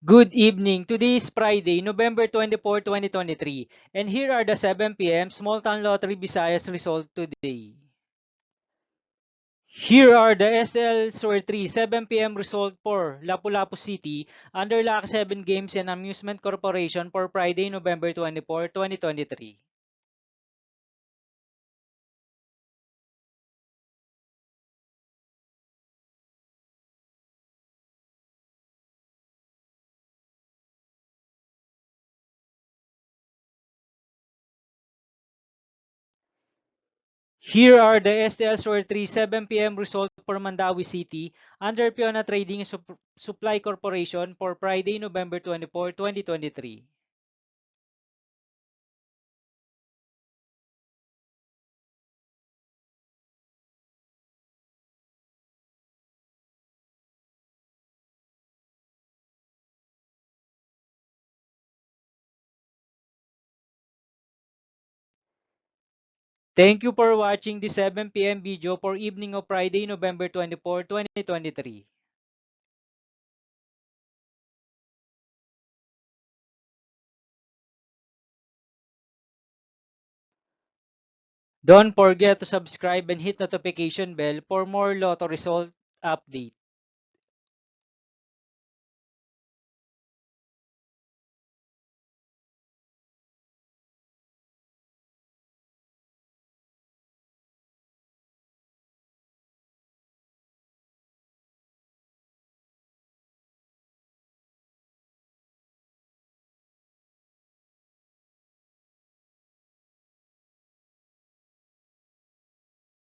Good evening. Today is Friday, November 24, 2023, and here are the 7 p.m. Small Town Lottery Visayas result today. Here are the SL Sur 3 7 p.m. result for Lapu-Lapu City under Lucky 7 Games and Amusement Corporation for Friday, November 24, 2023. Here are the STL Sur 3 7 p.m. result for Mandawi City under Piona Trading Supply Corporation for Friday, November 24, 2023. Thank you for watching the 7 p.m. video for evening of Friday, November 24, 2023. Don't forget to subscribe and hit notification bell for more lotto result update.